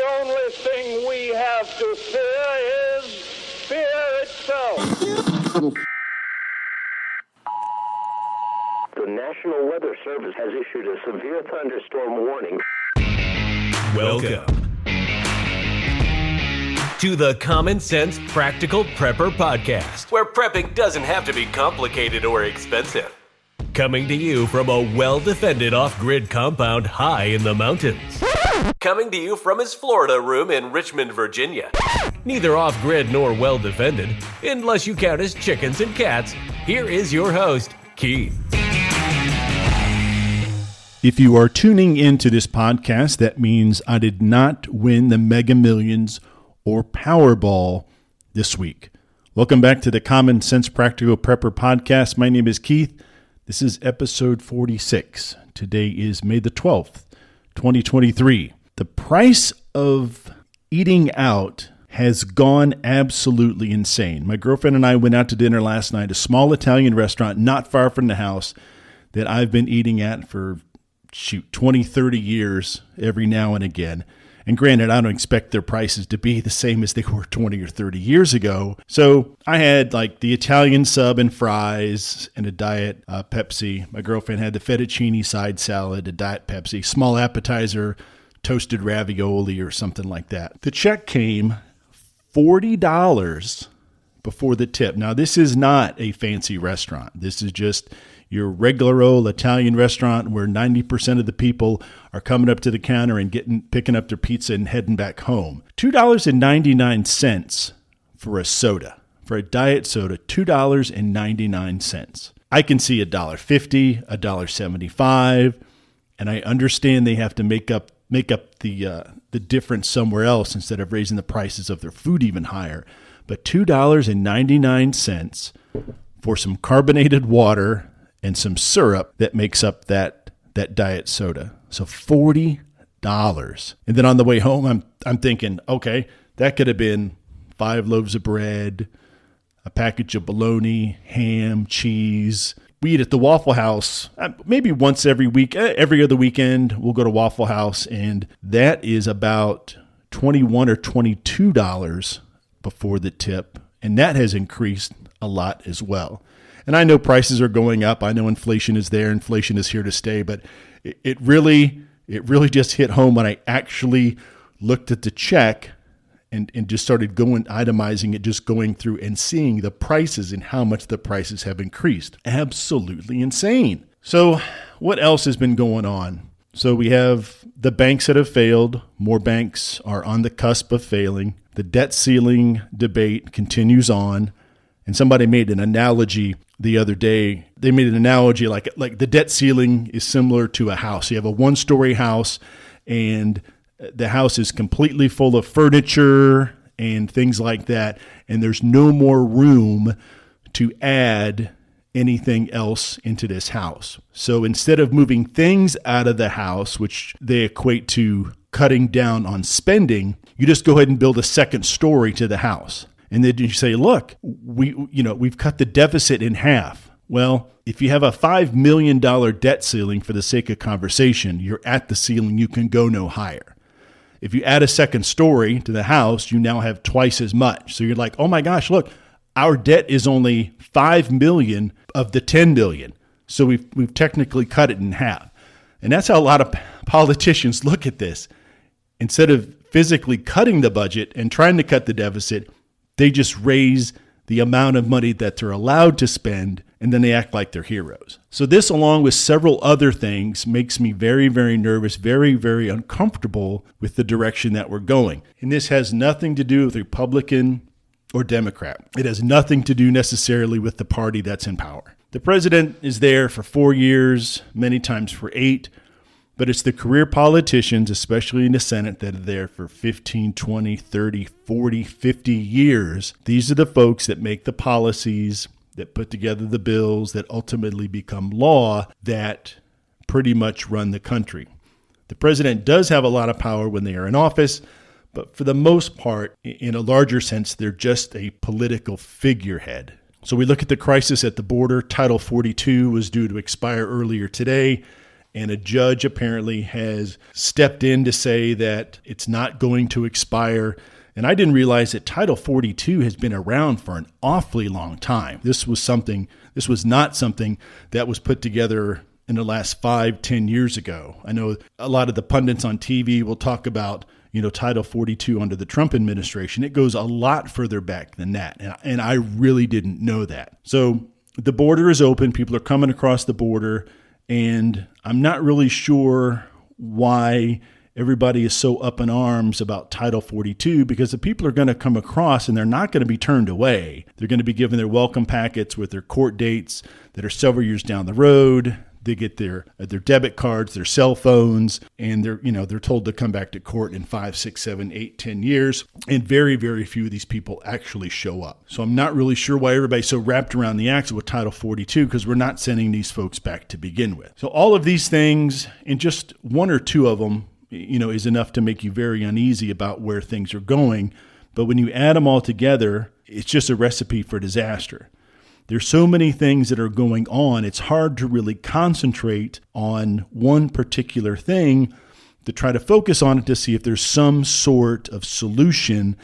only thing we have to fear is fear itself. The National Weather Service has issued a severe thunderstorm warning. Welcome to the Common Sense Practical Prepper Podcast, where prepping doesn't have to be complicated or expensive. Coming to you from a well-defended off-grid compound high in the mountains. Coming to you from his Florida room in Richmond, Virginia. Neither off-grid nor well-defended, unless you count as chickens and cats. Here is your host, Keith. If you are tuning into this podcast, that means I did not win the Mega Millions or Powerball this week. Welcome back to the Common Sense Practical Prepper Podcast. My name is Keith. This is episode 46. Today is May the 12th, 2023. The price of eating out has gone absolutely insane. My girlfriend and I went out to dinner last night, a small Italian restaurant not far from the house that I've been eating at for 20, 30 years every now and again. And granted, I don't expect their prices to be the same as they were 20 or 30 years ago. So I had like the Italian sub and fries and a diet Pepsi. My girlfriend had the fettuccine side salad, a diet Pepsi, small appetizer, toasted ravioli or something like that. The check came $40 before the tip. Now, this is not a fancy restaurant. This is just your regular old Italian restaurant where 90% of the people are coming up to the counter and picking up their pizza and heading back home. $2.99 for a soda, for a diet soda, $2.99. I can see $1.50, $1.75, and I understand they have to make up the difference somewhere else instead of raising the prices of their food even higher. But $2.99 for some carbonated water and some syrup that makes up that diet soda. So $40. And then on the way home, I'm thinking, okay, that could have been 5 loaves of bread, a package of bologna, ham, cheese. We eat at the Waffle House maybe once every week. Every other weekend, we'll go to Waffle House, and that is about $21 or $22 before the tip. And that has increased a lot as well. And I know prices are going up. I know inflation is there. Inflation is here to stay. But it really just hit home when I actually looked at the check and just started itemizing it, just going through and seeing the prices and how much the prices have increased. Absolutely insane. So what else has been going on? So we have the banks that have failed. More banks are on the cusp of failing. The debt ceiling debate continues on. And somebody made an analogy the other day. They made an analogy like the debt ceiling is similar to a house. You have a one-story house, and the house is completely full of furniture and things like that, and there's no more room to add anything else into this house. So instead of moving things out of the house, which they equate to cutting down on spending, you just go ahead and build a second story to the house. And then you say, look, we've cut the deficit in half. Well, if you have a $5 million debt ceiling for the sake of conversation, you're at the ceiling. You can go no higher. If you add a second story to the house, you now have twice as much. So you're like, oh my gosh, look, our debt is only $5 million of the $10 billion. So we've technically cut it in half. And that's how a lot of politicians look at this. Instead of physically cutting the budget and trying to cut the deficit, they just raise the amount of money that they're allowed to spend, and then they act like they're heroes. So this, along with several other things, makes me very, very nervous, very, very uncomfortable with the direction that we're going. And this has nothing to do with Republican or Democrat. It has nothing to do necessarily with the party that's in power. The president is there for 4 years, many times for 8. But it's the career politicians, especially in the Senate, that are there for 15, 20, 30, 40, 50 years. These are the folks that make the policies, that put together the bills, that ultimately become law, that pretty much run the country. The president does have a lot of power when they are in office, but for the most part, in a larger sense, they're just a political figurehead. So we look at the crisis at the border. Title 42 was due to expire earlier today. And a judge apparently has stepped in to say that it's not going to expire. And I didn't realize that Title 42 has been around for an awfully long time. This was not something that was put together in the last 5-10 years ago. I know a lot of the pundits on TV will talk about, Title 42 under the Trump administration. It goes a lot further back than that. And I really didn't know that. So the border is open. People are coming across the border. And I'm not really sure why everybody is so up in arms about Title 42, because the people are going to come across and they're not going to be turned away. They're going to be given their welcome packets with their court dates that are several years down the road. They get their debit cards, their cell phones, and they're told to come back to court in 5, 6, 7, 8, 10 years. And very, very few of these people actually show up. So I'm not really sure why everybody's so wrapped around the axle with Title 42, because we're not sending these folks back to begin with. So all of these things, and just one or two of them, is enough to make you very uneasy about where things are going. But when you add them all together, it's just a recipe for disaster. There's so many things that are going on, it's hard to really concentrate on one particular thing to try to focus on it to see if there's some sort of solution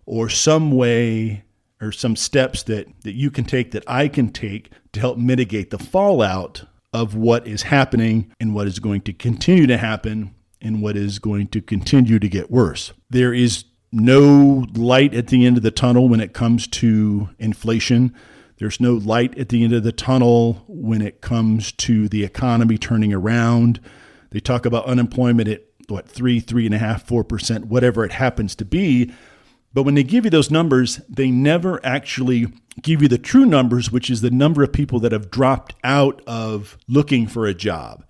or some way or some steps that you can take, that I can take to help mitigate the fallout of what is happening and what is going to continue to happen and what is going to continue to get worse. There is no light at the end of the tunnel when it comes to inflation. There's no light at the end of the tunnel when it comes to the economy turning around. They talk about unemployment at 3.5%, 4%, whatever it happens to be. But when they give you those numbers, they never actually give you the true numbers, which is the number of people that have dropped out of looking for a job.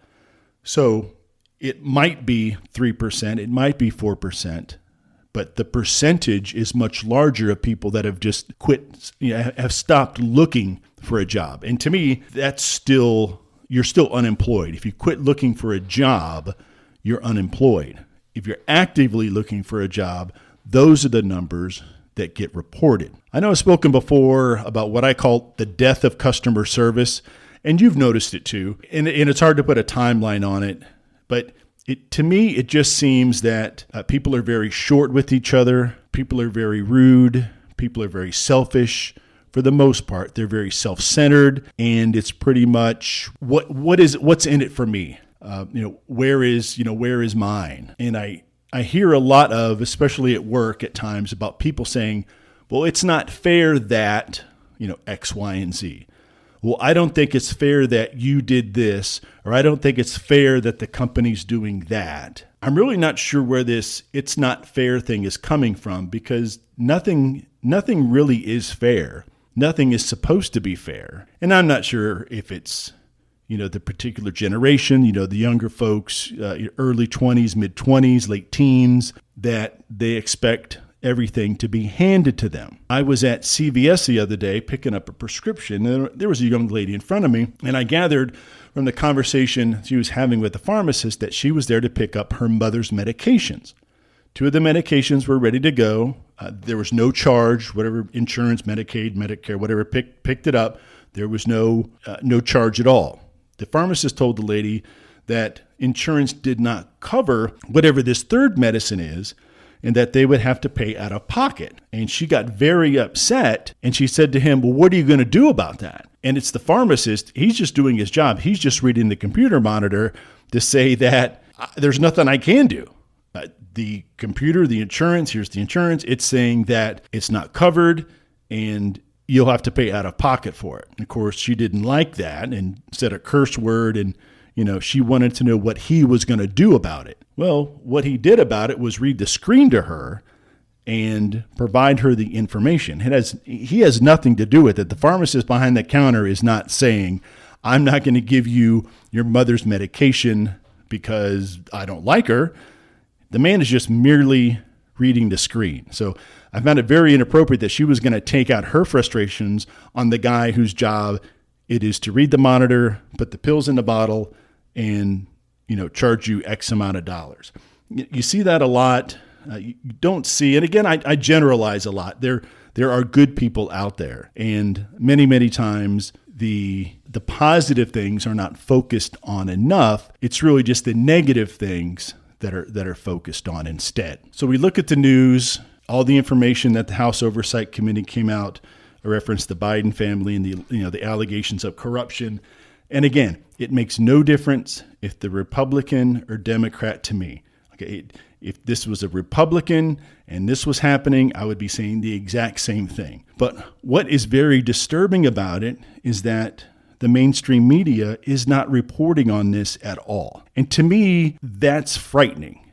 So it might be 3%, it might be 4%. But the percentage is much larger of people that have just quit, have stopped looking for a job. And to me, you're still unemployed. If you quit looking for a job, you're unemployed. If you're actively looking for a job, those are the numbers that get reported. I know I've spoken before about what I call the death of customer service, and you've noticed it too. And it's hard to put a timeline on it, but to me, it just seems that people are very short with each other. People are very rude. People are very selfish. For the most part, they're very self-centered, and it's pretty much what's in it for me. Where is mine? And I hear a lot of, especially at work at times, about people saying, well, it's not fair that, X, Y, and Z. Well, I don't think it's fair that you did this, or I don't think it's fair that the company's doing that. I'm really not sure where this "it's not fair" thing is coming from, because nothing really is fair. Nothing is supposed to be fair. And I'm not sure if it's, the particular generation, the younger folks, early 20s, mid 20s, late teens, that they expect everything to be handed to them. I was at CVS the other day picking up a prescription, and there was a young lady in front of me, and I gathered from the conversation she was having with the pharmacist that she was there to pick up her mother's medications. 2 of the medications were ready to go. There was no charge, whatever insurance, Medicaid, Medicare, whatever picked it up. There was no charge at all. The pharmacist told the lady that insurance did not cover whatever this third medicine is, and that they would have to pay out of pocket. And she got very upset, and she said to him, well, what are you going to do about that? And it's the pharmacist. He's just doing his job. He's just reading the computer monitor to say that there's nothing I can do. The computer, the insurance, here's the insurance. It's saying that it's not covered, and you'll have to pay out of pocket for it. Of course, she didn't like that and said a curse word, and she wanted to know what he was going to do about it. Well, what he did about it was read the screen to her and provide her the information. He has nothing to do with it. The pharmacist behind the counter is not saying, I'm not going to give you your mother's medication because I don't like her. The man is just merely reading the screen. So I found it very inappropriate that she was going to take out her frustrations on the guy whose job it is to read the monitor, put the pills in the bottle, and charge you X amount of dollars. You see that a lot. You don't see, and again, I generalize a lot. There are good people out there, and many, many times the positive things are not focused on enough. It's really just the negative things that are focused on instead. So we look at the news, all the information that the House Oversight Committee came out, referenced the Biden family and the allegations of corruption. And again, it makes no difference if the Republican or Democrat to me. Okay, if this was a Republican and this was happening, I would be saying the exact same thing. But what is very disturbing about it is that the mainstream media is not reporting on this at all. And to me, that's frightening,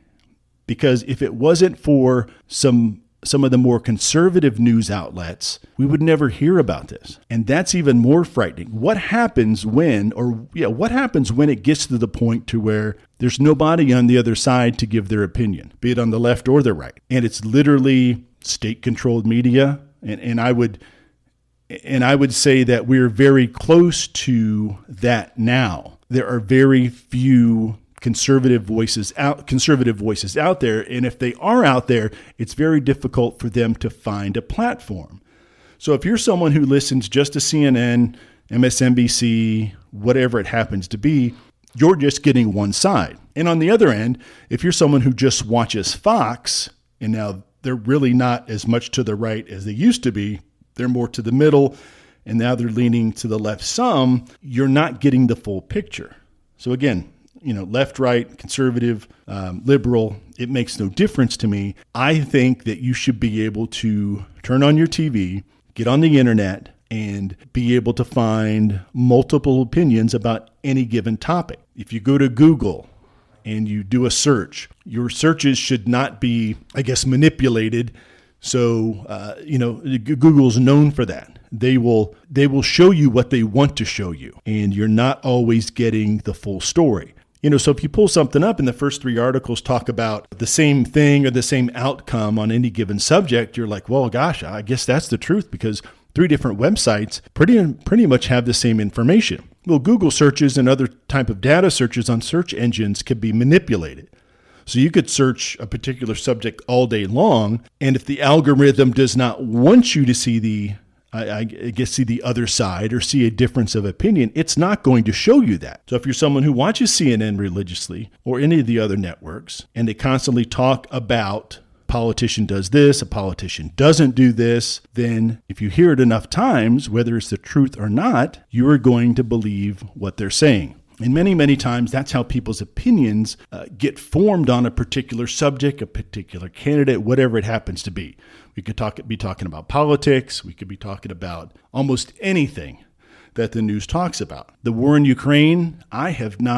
because if it wasn't for some of the more conservative news outlets, we would never hear about this. And that's even more frightening. What happens when it gets to the point to where there's nobody on the other side to give their opinion, be it on the left or the right? And it's literally state-controlled media. And I would say that we're very close to that now. There are very few conservative voices out there, and if they are out there, it's very difficult for them to find a platform. So if you're someone who listens just to CNN, MSNBC, whatever it happens to be, you're just getting one side. And on the other end, if you're someone who just watches Fox, and now they're really not as much to the right as they used to be, they're more to the middle, and now they're leaning to the left some, you're not getting the full picture. So again, left, right, conservative, liberal, it makes no difference to me. I think that you should be able to turn on your TV, get on the internet, and be able to find multiple opinions about any given topic. If you go to Google and you do a search, your searches should not be, manipulated. So, Google's known for that. They will show you what they want to show you, and you're not always getting the full story. So if you pull something up and the first 3 articles talk about the same thing or the same outcome on any given subject, you're like, well, gosh, I guess that's the truth, because 3 different websites pretty much have the same information. Well, Google searches and other type of data searches on search engines can be manipulated. So you could search a particular subject all day long, and if the algorithm does not want you to see the other side or see a difference of opinion, it's not going to show you that. So if you're someone who watches CNN religiously or any of the other networks, and they constantly talk about politician does this, a politician doesn't do this, then if you hear it enough times, whether it's the truth or not, you are going to believe what they're saying. And many, many times, that's how people's opinions get formed on a particular subject, a particular candidate, whatever it happens to be. We could be talking about politics. We could be talking about almost anything that the news talks about. The war in Ukraine, and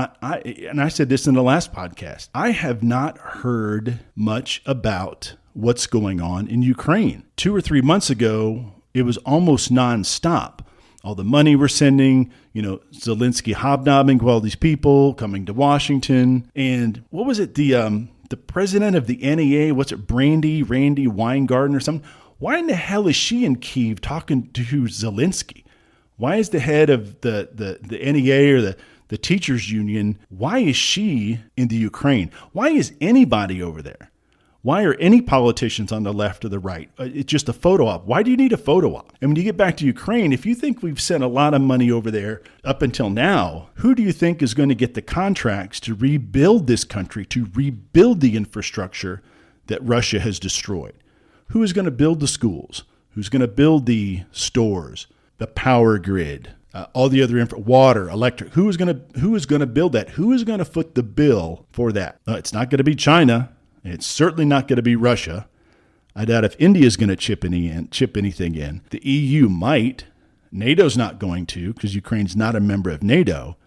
I said this in the last podcast, I have not heard much about what's going on in Ukraine. 2 or 3 months ago, it was almost nonstop. All the money we're sending, Zelensky hobnobbing with all these people, coming to Washington. And what was it? The president of the NEA, what's it, Randy Weingarten or something? Why in the hell is she in Kyiv talking to Zelensky? Why is the head of the NEA or the teachers union, why is she in the Ukraine? Why is anybody over there? Why are any politicians on the left or the right? It's just a photo op. Why do you need a photo op? And when you get back to Ukraine, if you think we've sent a lot of money over there up until now, who do you think is going to get the contracts to rebuild this country, to rebuild the infrastructure that Russia has destroyed? Who is going to build the schools? Who's going to build the stores, the power grid, all the other water, electric? Who is going to build that? Who is going to foot the bill for that? It's not going to be China. It's certainly not going to be Russia. I doubt if India is going to chip anything in. The EU might. NATO's not going to, because Ukraine's not a member of NATO.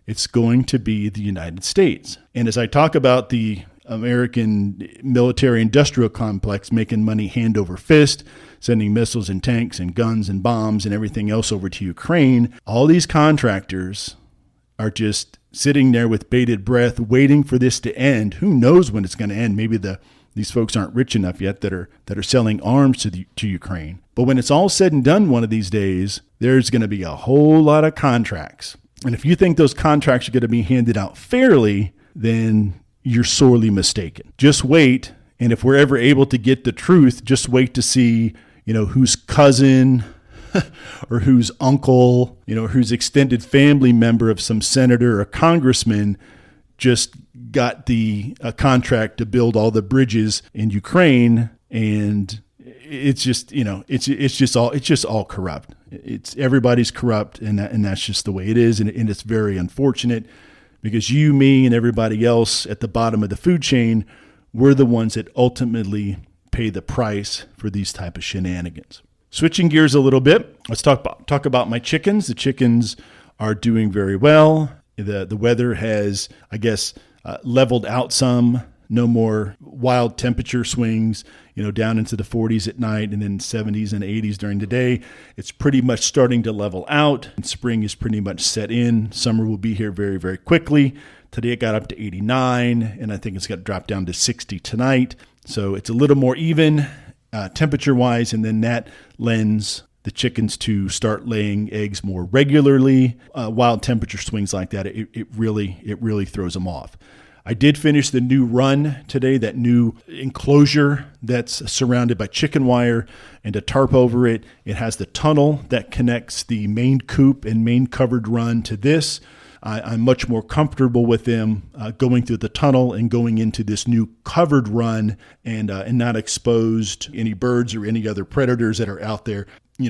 It's going to be the United States. And as I talk about the American military-industrial complex making money hand over fist, sending missiles and tanks and guns and bombs and everything else over to Ukraine, all these contractors are just sitting there with bated breath, waiting for this to end. Who knows when it's going to end? Maybe these folks aren't rich enough yet that are selling arms to Ukraine. But when it's all said and done one of these days, there's going to be a whole lot of contracts. And if you think those contracts are going to be handed out fairly, then you're sorely mistaken. Just wait, and if we're ever able to get the truth, just wait to see, whose cousin, or whose uncle, whose extended family member of some senator or congressman just got the contract to build all the bridges in Ukraine, and it's just all corrupt. Everybody's corrupt, and that's just the way it is, and it's very unfortunate because you, me, and everybody else at the bottom of the food chain, we're the ones that ultimately pay the price for these type of shenanigans. Switching gears a little bit, let's talk about my chickens. The chickens are doing very well. The weather has, I guess, leveled out some. No more wild temperature swings, down into the 40s at night and then 70s and 80s during the day. It's pretty much starting to level out, and spring is pretty much set in. Summer will be here very, very quickly. Today it got up to 89, and I think it's got to drop down to 60 tonight. So it's a little more even temperature-wise, and then that lends the chickens to start laying eggs more regularly. Wild temperature swings like that, it really throws them off. I did finish the new run today, that new enclosure that's surrounded by chicken wire and a tarp over it. It has the tunnel that connects the main coop and main covered run to this. I'm much more comfortable with them going through the tunnel and going into this new covered run and not exposed to any birds or any other predators that are out there,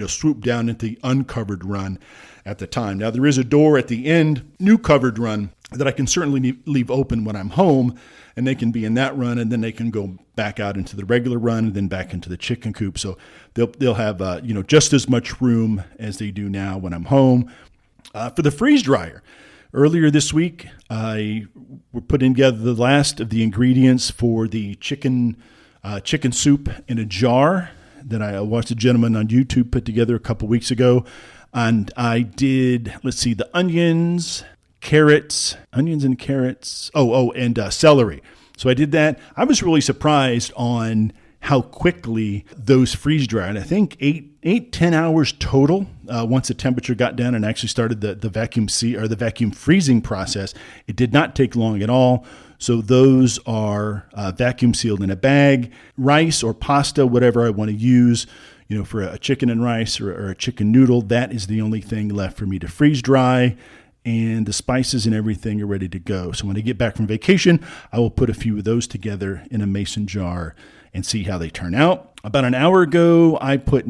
swoop down into the uncovered run at the time. Now, there is a door at the end, new covered run, that I can certainly leave open when I'm home, and they can be in that run, and then they can go back out into the regular run and then back into the chicken coop. So they'll have just as much room as they do now when I'm home. For the freeze dryer, earlier this week, we're putting together the last of the ingredients for the chicken soup in a jar that I watched a gentleman on YouTube put together a couple weeks ago. And I did, the onions and carrots. And celery. So I did that. I was really surprised on how quickly those freeze dried. I think 10 hours total. Once the temperature got down and actually started the vacuum freezing process, it did not take long at all. So those are vacuum sealed in a bag. Rice or pasta, whatever I want to use, for a chicken and rice or a chicken noodle, that is the only thing left for me to freeze dry. And the spices and everything are ready to go. So when I get back from vacation, I will put a few of those together in a mason jar and see how they turn out. About an hour ago, I had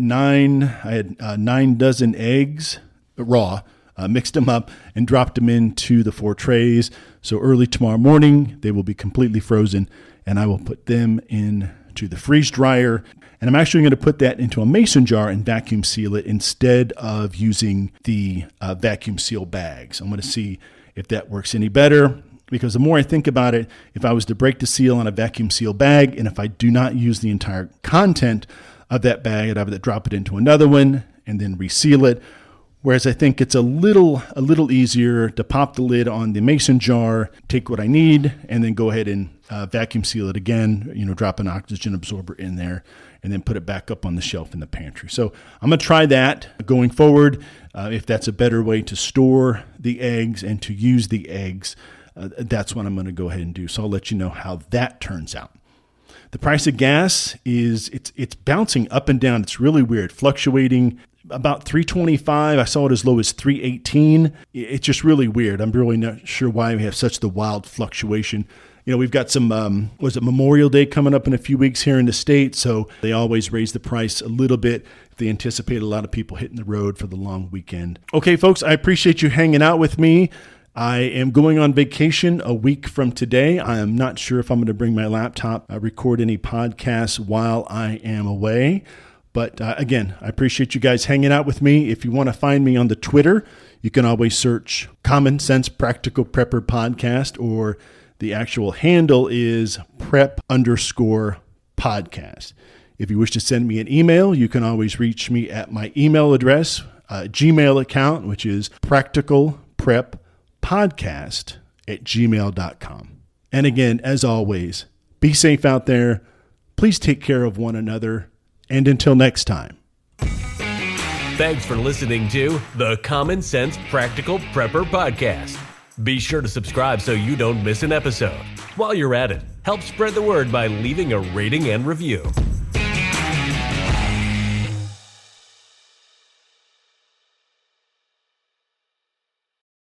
9 dozen eggs, raw, mixed them up and dropped them into the 4 trays. So early tomorrow morning, they will be completely frozen, and I will put them into the freeze dryer. And I'm actually going to put that into a mason jar and vacuum seal it instead of using the vacuum seal bags. I'm going to see if that works any better, because the more I think about it, if I was to break the seal on a vacuum seal bag, and if I do not use the entire content of that bag, I'd have to drop it into another one and then reseal it. Whereas I think it's a little easier to pop the lid on the mason jar, take what I need, and then go ahead and vacuum seal it again, drop an oxygen absorber in there, and then put it back up on the shelf in the pantry. So I'm going to try that going forward. If that's a better way to store the eggs and to use the eggs, that's what I'm going to go ahead and do. So I'll let you know how that turns out. The price of gas it's bouncing up and down. It's really weird, fluctuating. About $3.25. I saw it as low as $3.18. It's just really weird. I'm really not sure why we have such the wild fluctuation. We've got some, Memorial Day coming up in a few weeks here in the States, so they always raise the price a little bit. They anticipate a lot of people hitting the road for the long weekend. Okay, folks, I appreciate you hanging out with me. I am going on vacation a week from today. I am not sure if I'm going to bring my laptop, record any podcasts while I am away. But again, I appreciate you guys hanging out with me. If you want to find me on the Twitter, you can always search Common Sense Practical Prepper Podcast, or the actual handle is prep_podcast. If you wish to send me an email, you can always reach me at my email address, Gmail account, which is practicalpreppodcast@gmail.com. And again, as always, be safe out there. Please take care of one another. And until next time. Thanks for listening to the Common Sense Practical Prepper Podcast. Be sure to subscribe so you don't miss an episode. While you're at it, help spread the word by leaving a rating and review.